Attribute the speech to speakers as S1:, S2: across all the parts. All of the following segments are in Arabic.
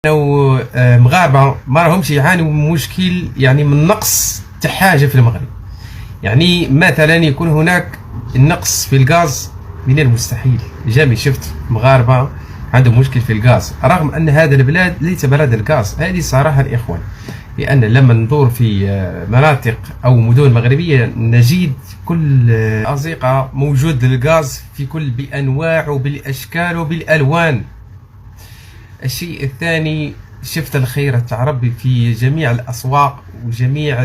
S1: لو مغاربه ما راهمش يعانوا من مشكل يعني من نقص تاع حاجه في المغرب. يعني مثلا يكون هناك النقص في الغاز من المستحيل. جامي شفت مغاربه عندهم مشكل في الغاز، رغم ان هذا البلاد ليس بلد الغاز. هذه صراحه الاخوان، لان لما ندور في مناطق او مدن مغربيه نجد كل ازقه موجود الغاز في كل بانواع وبالاشكال وبالالوان. الشيء الثاني، شفت الخير تاع ربي في جميع الاسواق وجميع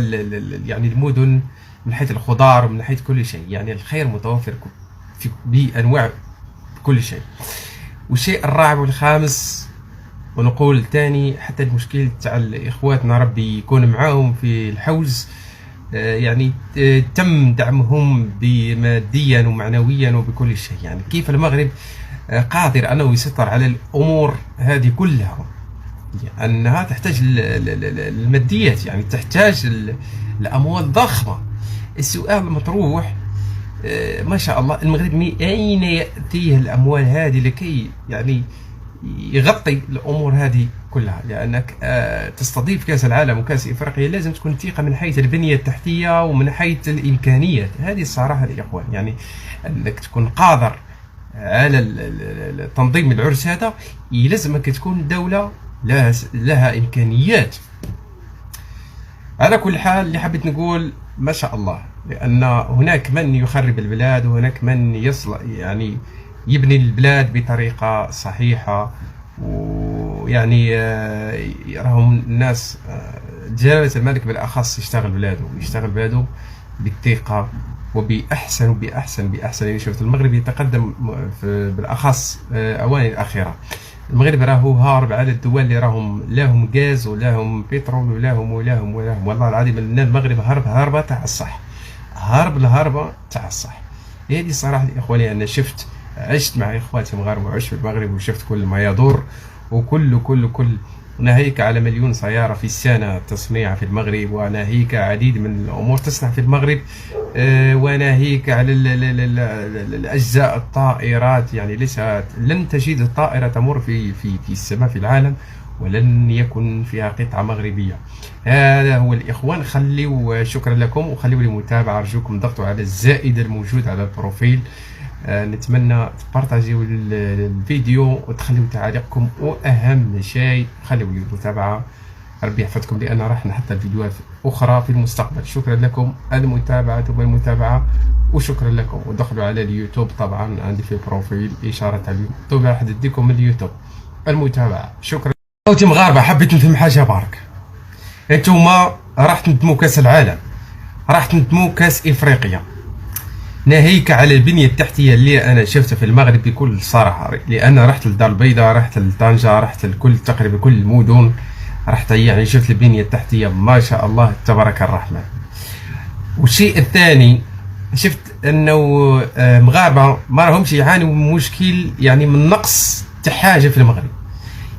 S1: يعني المدن، من حيث الخضار ومن حيث كل شيء. يعني الخير متوفر في بانواع كل شيء. والشيء الرابع والخامس، ونقول ثاني، حتى المشكل تاع اخواتنا ربي يكون معاهم في الحوز، يعني تم دعمهم بماديا ومعنويا وبكل شيء. يعني كيف المغرب قادر انه يسيطر على الامور هذه كلها، انها تحتاج الماديات، يعني تحتاج الاموال ضخمه. السؤال المطروح، ما شاء الله المغرب من اين ياتيه الاموال هذه لكي يعني يغطي الامور هذه كلها؟ لانك تستضيف كاس العالم وكاس افريقيا لازم تكون ثقه من حيث البنيه التحتيه ومن حيث الامكانيات. هذه الصراحه الاخوان، يعني انك تكون قادر على تنظيم العرس هذا يلزمك تكون دوله لها امكانيات. على كل حال اللي حبيت نقول ما شاء الله، لان هناك من يخرب البلاد وهناك من يصل يعني يبني البلاد بطريقه صحيحه. ويعني راهم الناس جلاله الملك بالاخص يشتغل بلاده بالثقه وباحسن. يعني شفت المغرب يتقدم بالاخص اواني الاخيره. المغرب راهو هارب على الدول اللي راهم لاهم غاز ولاهم بترول ولاهم. والله العظيم ان المغرب هربه تاع الصح، الهربه تاع الصح. هذه صراحه الاخواني، انا عشت مع اخواتي المغاربه وعشت في المغرب وشفت كل ما يدور، وكل ناهيك على مليون سياره في السنه تصنيع في المغرب، وناهيك عديد من الامور تصنع في المغرب، وناهيك على الاجزاء الطائرات. يعني لن تجد الطائره تمر في السماء في العالم ولن يكن فيها قطعه مغربيه. هذا هو الاخوان. خليوا شكرا لكم وخليوا لي متابعه، ارجوكم ضغطوا على الزائد الموجود على البروفيل. نتمنى تبارطاجيو الفيديو وتخليوا تعليقكم، واهم شيء خليوا لي المتابعه. ربي يحفظكم، لان راح نحط الفيديوهات اخرى في المستقبل. شكرا لكم المتابعه ثم المتابعه، وشكرا لكم. ودخلوا على اليوتيوب، طبعا عندي في البروفيل اشاره على اليوتيوب، راح نديكم من اليوتيوب المتابعه. شكرا. خوتي مغاربه، حبيت نفهم حاجه بارك. انتوما راح تنتموا كاس العالم، راح تنتموا كاس افريقيا، ناهيك على البنيه التحتيه اللي انا شفتها في المغرب بكل صراحه. لان رحت للدار البيضاء، رحت لطنجه، رحت لكل تقريبا كل المدن، رحت يعني شفت البنيه التحتيه ما شاء الله تبارك الرحمن. والشيء الثاني، شفت انه مغاربه ما راهمش يعانوا من مشكل يعني من نقص تاع حاجه في المغرب.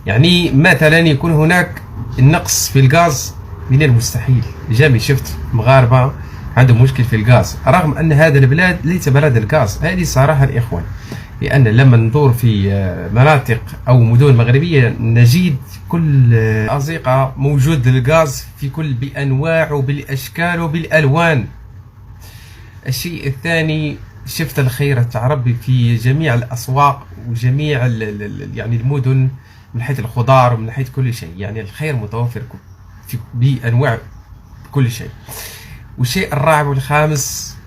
S1: يعني مثلا يكون هناك النقص في الغاز من المستحيل. جامي شفت مغاربه عندهم مشكل في الغاز، رغم ان هذا البلاد ليس بلد الغاز. هذه صراحه الاخوان، لان لما ندور في مناطق او مدن مغربيه نجد كل ازقه موجود الغاز في كل بانواع وبالاشكال وبالالوان. الشيء الثاني، شفت الخير تاع ربي في جميع الاسواق وجميع يعني المدن، من حيث الخضار ومن حيث كل شيء. يعني الخير متوفر في بانواع كل شيء. والشيء الرابع والخامس،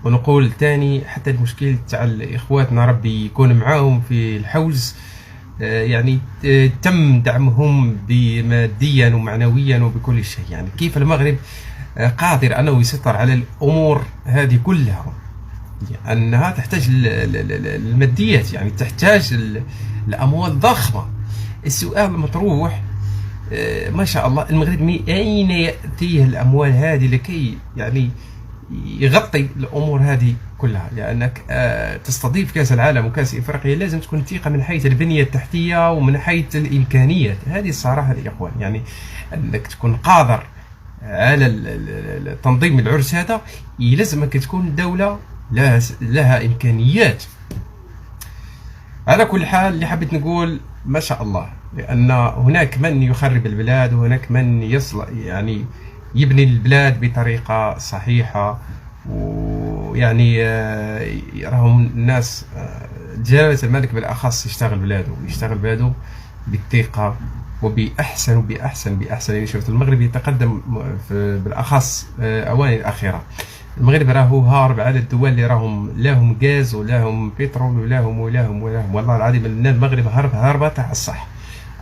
S1: ونقول ثاني، حتى المشكل تاع اخواتنا ربي يكون معاهم في الحوز، يعني تم دعمهم بماديا ومعنويا وبكل شيء. يعني كيف المغرب قادر انه يسيطر على الامور هذه كلها، انها تحتاج الماديات، يعني تحتاج الاموال ضخمه. السؤال المطروح، ما شاء الله المغرب من اين ياتيه الاموال هذه لكي يعني يغطي الامور هذه كلها؟ لانك تستضيف كاس العالم وكاس افريقيا لازم تكون ثقه من حيث البنيه التحتيه ومن حيث الامكانيات. هذه الصراحه الاخوان، يعني انك تكون قادر على تنظيم العرس هذا يلزمك تكون دوله لها امكانيات. على كل حال اللي حبيت نقول ما شاء الله، لأن هناك من يخرب البلاد، وهناك من يصل يعني يبني البلاد بطريقة صحيحة. ويعني راهم الناس جلالة الملك بالأخص يشتغل بلاده بالثقة وبأحسن. يعني شفت المغرب يتقدم بالأخص أواني الأخيرة. المغرب راهو هارب على الدول اللي راهم لا هم غاز ولا هم بترول ولا هم والله العظيم المغرب هربة تاع الصح،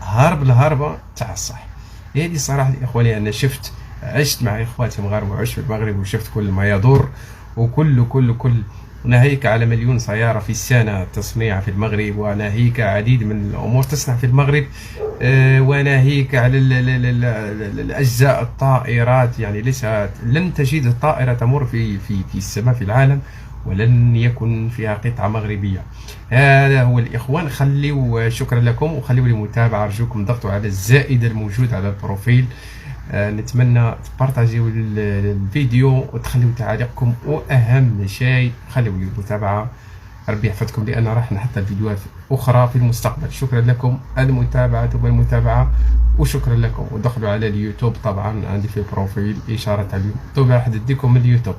S1: الهربة تاع الصح. هذه صراحة يا اخواني، انا عشت مع اخواتي المغاربة وعشت في المغرب وشفت كل ما يدور، وكل ناهيك على مليون سيارة في السنة تصنيع في المغرب، وناهيك عديد من الأمور تصنع في المغرب، وناهيك على الأجزاء الطائرات. يعني لن تجد طائرة تمر في السماء في العالم ولن يكن فيها قطعة مغربية. هذا هو الإخوان. خليوا شكرا لكم، وخليوا لي متابعة، أرجوكم ضغطوا على الزائد الموجود على البروفيل. نتمنى تبارطاجيو الفيديو وتخليوا تعاليقكم، واهم شيء خليوا لي المتابعه. ربي يحفظكم، لان راح نحط الفيديوهات اخرى في المستقبل. شكرا لكم المتابعه والمتابعه، وشكرا لكم. ودخلوا على اليوتيوب، طبعا عندي في البروفيل اشاره على اليوتيوب، راح نديكم اليوتيوب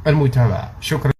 S1: المتابعه. شكرا.